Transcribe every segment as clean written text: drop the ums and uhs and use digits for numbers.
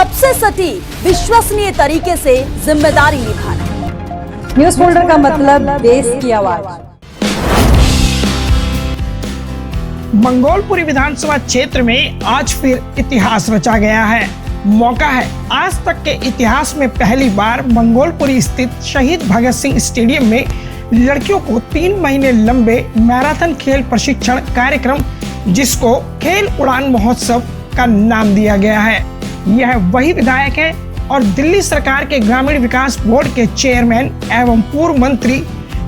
सबसे सटीक विश्वसनीय तरीके से जिम्मेदारी निभाना। न्यूज फोल्डर का मतलब देश की आवाज। मंगोलपुरी विधानसभा क्षेत्र में आज फिर इतिहास रचा गया है। मौका है आज तक के इतिहास में पहली बार मंगोलपुरी स्थित शहीद भगत सिंह स्टेडियम में लड़कियों को 3 महीने लंबे मैराथन खेल प्रशिक्षण कार्यक्रम, जिसको खेल उड़ान महोत्सव का नाम दिया गया है। यह वही विधायक है और दिल्ली सरकार के ग्रामीण विकास बोर्ड के चेयरमैन एवं पूर्व मंत्री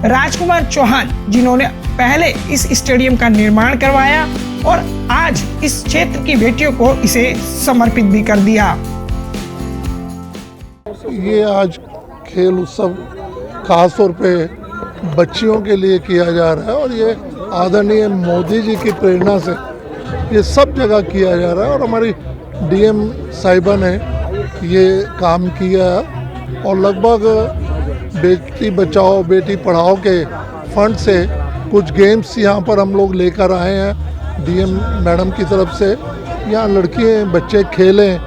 राजकुमार चौहान, जिन्होंने पहले इस स्टेडियम का निर्माण करवाया और आज इस क्षेत्र की बेटियों को इसे समर्पित भी कर दिया। ये आज खेल उत्सव खास तौर पे बच्चियों के लिए किया जा रहा है और ये आदरणीय मोदी जी की प्रेरणा से ये सब जगह किया जा रहा है और हमारी डीएम साहिबा ने ये काम किया और लगभग बेटी बचाओ बेटी पढ़ाओ के फंड से कुछ गेम्स यहाँ पर हम लोग लेकर आए हैं डीएम मैडम की तरफ से। यहाँ लड़कियाँ बच्चे खेलें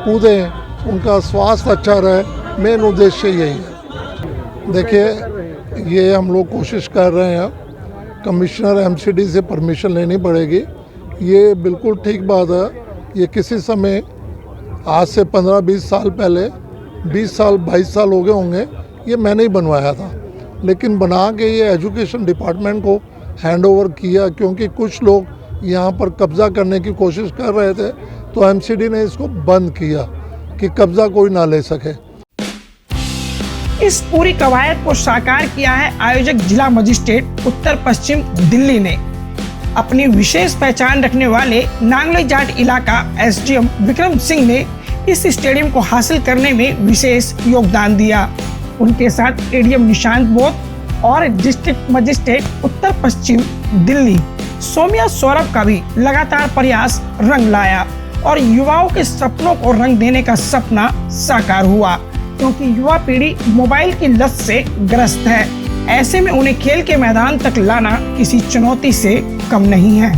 कूदें, उनका स्वास्थ्य अच्छा रहे, मेन उद्देश्य यही है। देखिए ये हम लोग कोशिश कर रहे हैं, कमिश्नर एमसीडी से परमिशन लेनी पड़ेगी। ये बिल्कुल ठीक बात है। ये किसी समय आज से 15-20 साल पहले 20 साल 22 साल हो गए होंगे, ये मैंने ही बनवाया था, लेकिन बना के ये एजुकेशन डिपार्टमेंट को हैंड ओवर किया क्योंकि कुछ लोग यहाँ पर कब्ज़ा करने की कोशिश कर रहे थे, तो एमसीडी ने इसको बंद किया कि कब्ज़ा कोई ना ले सके। इस पूरी कवायद को साकार किया है आयोजक जिला मजिस्ट्रेट उत्तर पश्चिम दिल्ली ने। अपनी विशेष पहचान रखने वाले नांगलोई जाट इलाका एसडीएम विक्रम सिंह ने इस स्टेडियम को हासिल करने में विशेष योगदान दिया। उनके साथ एडीएम निशांत बोध और डिस्ट्रिक्ट मजिस्ट्रेट उत्तर पश्चिम दिल्ली सौम्या सौरभ का भी लगातार प्रयास रंग लाया और युवाओं के सपनों को रंग देने का सपना साकार हुआ, क्योंकि युवा पीढ़ी मोबाइल की लत से ग्रस्त है। ऐसे में उन्हें खेल के मैदान तक लाना किसी चुनौती से कम नहीं है।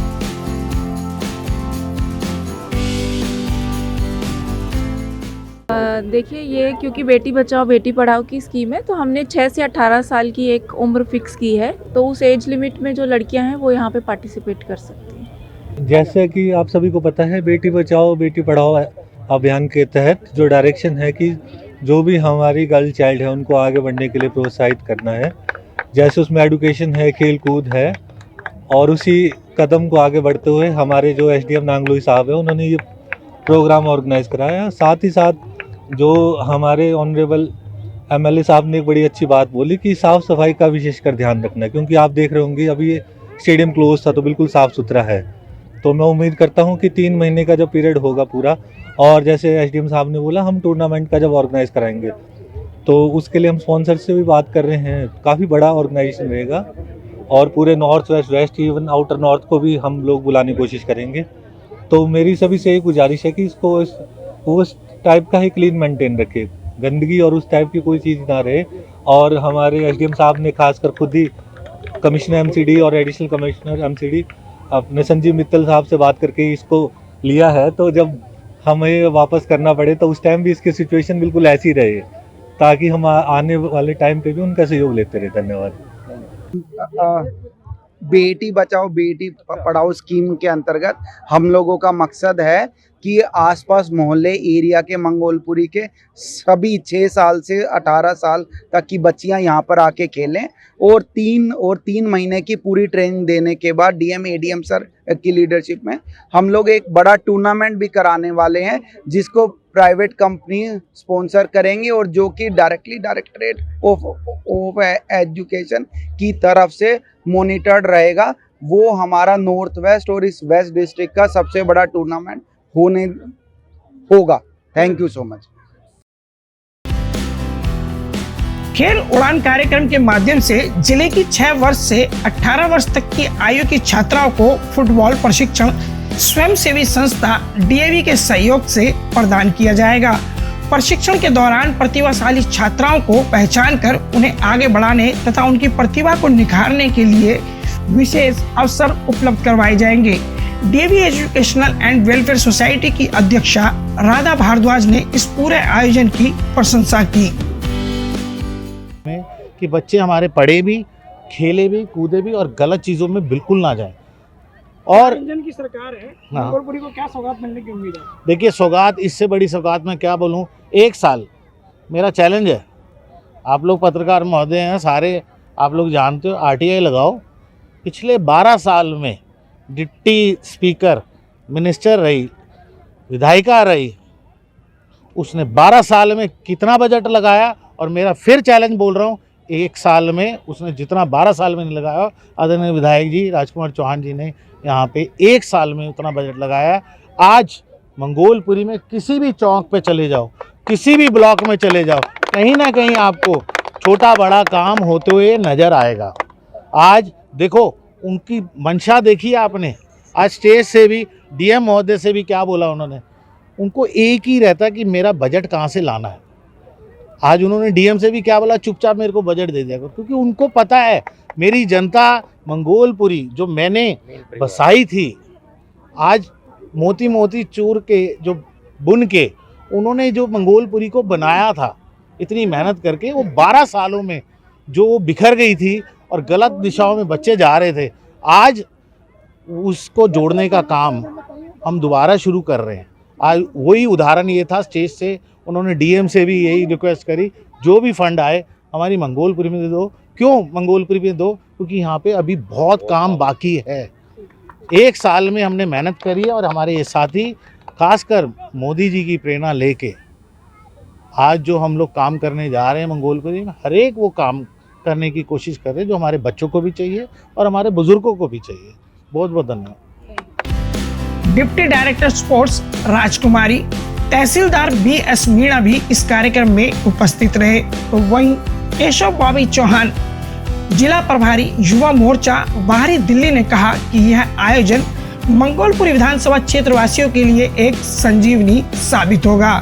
देखिए, ये क्योंकि बेटी बचाओ बेटी पढ़ाओ की स्कीम है, तो हमने 6 से 18 साल की एक उम्र फिक्स की है, तो उस एज लिमिट में जो लड़कियां हैं वो यहाँ पे पार्टिसिपेट कर सकती हैं। जैसे कि आप सभी को पता है, बेटी बचाओ बेटी पढ़ाओ अभियान के तहत जो डायरेक्शन है कि जो भी हमारी गर्ल चाइल्ड है उनको आगे बढ़ने के लिए प्रोत्साहित करना है। जैसे उसमें एजुकेशन है, खेल कूद है, और उसी कदम को आगे बढ़ते हुए हमारे जो एसडीएम नांगलोई साहब है उन्होंने ये प्रोग्राम ऑर्गेनाइज कराया। साथ ही साथ जो हमारे ऑनरेबल एमएलए साहब ने एक बड़ी अच्छी बात बोली कि साफ़ सफाई का विशेषकर ध्यान रखना है, क्योंकि आप देख रहे होंगे अभी ये स्टेडियम क्लोज था तो बिल्कुल साफ़ सुथरा है। तो मैं उम्मीद करता हूँ कि 3 महीने का जब पीरियड होगा पूरा, और जैसे एसडीएम साहब ने बोला हम टूर्नामेंट का जब ऑर्गेनाइज कराएंगे तो उसके लिए हम स्पॉन्सर से भी बात कर रहे हैं। काफ़ी बड़ा ऑर्गेनाइजेशन रहेगा और पूरे north west even outer north को भी हम लोग बुलाने की कोशिश करेंगे। तो मेरी सभी से एक गुजारिश है कि इसको उस टाइप का ही क्लीन मेंटेन रखे, गंदगी और उस टाइप की कोई चीज़ ना रहे। और हमारे एसडीएम साहब ने खासकर खुद ही कमिश्नर एमसीडी और एडिशनल कमिश्नर एमसीडी अपने संजीव मित्तल साहब से बात करके इसको लिया है, तो जब हमें वापस करना पड़े तो उस टाइम भी इसकी सिचुएशन बिल्कुल ऐसी रहे, ताकि हम आने वाले टाइम पे भी उनका सहयोग लेते रहे। धन्यवाद। बेटी बचाओ बेटी पढ़ाओ स्कीम के अंतर्गत हम लोगों का मकसद है कि आसपास मोहल्ले एरिया के मंगोलपुरी के सभी 6 साल से 18 साल तक की बच्चियां यहां पर आके खेलें, और 3 महीने की पूरी ट्रेनिंग देने के बाद डीएम एडीएम सर की लीडरशिप में हम लोग एक बड़ा टूर्नामेंट भी कराने वाले हैं, जिसको प्राइवेट कंपनी स्पॉन्सर करेंगे और जो कि डायरेक्टली डायरेक्टरेट ऑफ एजुकेशन की तरफ से मॉनिटर्ड रहेगा। वो हमारा नॉर्थ वेस्ट और इस वेस्ट डिस्ट्रिक्ट का सबसे बड़ा टूर्नामेंट होगा। Thank you so much. खेल उड़ान कार्यक्रम के माध्यम से जिले की 6 वर्ष से 18 वर्ष तक की आयु की छात्राओं को फुटबॉल प्रशिक्षण स्वयंसेवी संस्था डीएवी के सहयोग से प्रदान किया जाएगा। प्रशिक्षण के दौरान प्रतिभाशाली छात्राओं को पहचान कर उन्हें आगे बढ़ाने तथा उनकी प्रतिभा को निखारने के लिए विशेष अवसर उपलब्ध करवाए जाएंगे। DV educational and welfare society की अध्यक्षा राधा भारद्वाज ने इस पूरे आयोजन की प्रशंसा की। कि बच्चे हमारे पढ़े भी, खेले भी, कूदे भी और गलत चीज़ों में बिल्कुल ना जाएं। और इंजन की सरकार है, मंगोलपुरी को क्या सौगात मिलने की उम्मीद है? देखिए, सौगात, इससे बड़ी सौगात मैं क्या बोलूं। 1 साल मेरा चैलेंज है। आप लोग पत्रकार महोदय हैं, सारे आप लोग जानते हो, RTI लगाओ। पिछले 12 साल में डिप्टी स्पीकर, मिनिस्टर रही, विधायिका रही, उसने 12 साल में कितना बजट लगाया। और मेरा फिर चैलेंज बोल रहा हूँ, 1 साल में उसने जितना 12 साल में नहीं लगाया, आदरणीय विधायक जी राजकुमार चौहान जी ने यहाँ पे 1 साल में उतना बजट लगाया। आज मंगोलपुरी में किसी भी चौक पे चले जाओ, किसी भी ब्लॉक में चले जाओ, कहीं ना कहीं आपको छोटा बड़ा काम होते हुए नज़र आएगा। आज देखो, उनकी मंशा देखिए आपने। आज स्टेज से भी DM महोदय से भी क्या बोला उन्होंने, उनको एक ही रहता कि मेरा बजट कहाँ से लाना है। आज उन्होंने DM से भी क्या बोला, चुपचाप मेरे को बजट दे दिया करो, क्योंकि उनको पता है मेरी जनता मंगोलपुरी जो मैंने बसाई थी, आज मोती मोती चूर के जो बुन के उन्होंने जो मंगोलपुरी को बनाया था इतनी मेहनत करके, वो 12 सालों में जो वो बिखर गई थी और गलत दिशाओं में बच्चे जा रहे थे, आज उसको जोड़ने का काम हम दोबारा शुरू कर रहे हैं। आज वही उदाहरण ये था, स्टेज से उन्होंने DM से भी यही रिक्वेस्ट करी, जो भी फंड आए हमारी मंगोलपुरी में दे दो। क्यों मंगोलपुरी में दो? क्योंकि यहाँ पे अभी बहुत काम बाकी है। 1 साल में हमने मेहनत करी है और हमारे ये साथी, खासकर मोदी जी की प्रेरणा लेके आज जो हम लोग काम करने जा रहे हैं मंगोलपुरी में, हर एक वो काम करने की कोशिश कर रहे हैं जो हमारे बच्चों को भी चाहिए और हमारे बुजुर्गों को भी चाहिए। बहुत बहुत धन्यवाद। डिप्टी डायरेक्टर स्पोर्ट्स राजकुमारी, तहसीलदार BS मीणा भी इस कार्यक्रम में उपस्थित रहे। तो वहीं केशव बॉबी चौहान, जिला प्रभारी युवा मोर्चा बाहरी दिल्ली ने कहा कि यह आयोजन मंगोलपुरी विधानसभा क्षेत्र वासियों के लिए एक संजीवनी साबित होगा।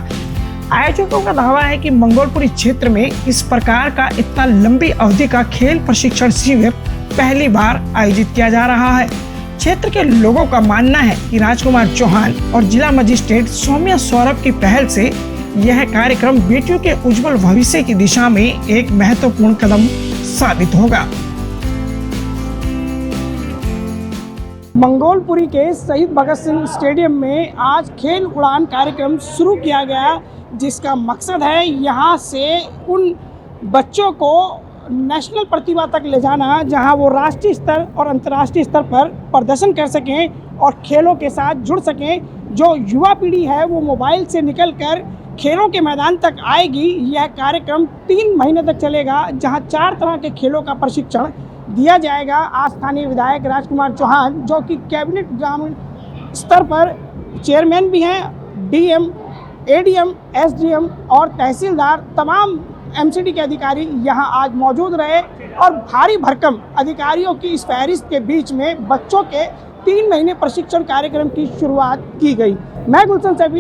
आयोजकों का दावा है कि मंगोलपुरी क्षेत्र में इस प्रकार का इतना लंबी अवधि का खेल प्रशिक्षण शिविर पहली बार आयोजित किया जा रहा है। क्षेत्र के लोगों का मानना है कि राजकुमार चौहान और जिला मजिस्ट्रेट सौम्या सौरभ की पहल से यह कार्यक्रम बेटियों के उज्जवल भविष्य की दिशा में एक महत्वपूर्ण कदम साबित होगा। मंगोलपुरी के शहीद भगत सिंह स्टेडियम में आज खेल उड़ान कार्यक्रम शुरू किया गया, जिसका मकसद है यहाँ से उन बच्चों को नेशनल प्रतिभा तक ले जाना, जहां वो राष्ट्रीय स्तर और अंतर्राष्ट्रीय स्तर पर प्रदर्शन कर सकें और खेलों के साथ जुड़ सकें। जो युवा पीढ़ी है वो मोबाइल से निकलकर खेलों के मैदान तक आएगी। यह कार्यक्रम 3 महीने तक चलेगा, जहां 4 तरह के खेलों का प्रशिक्षण दिया जाएगा। आज स्थानीय विधायक राजकुमार चौहान, जो कि कैबिनेट ग्रामीण स्तर पर चेयरमैन भी हैं, DM, ADM, SDM और तहसीलदार, तमाम MCD के अधिकारी यहाँ आज मौजूद रहे और भारी भरकम अधिकारियों की इस फहरिस्त के बीच में बच्चों के 3 महीने प्रशिक्षण कार्यक्रम की शुरुआत की गई। मैं गुलशन सैफी,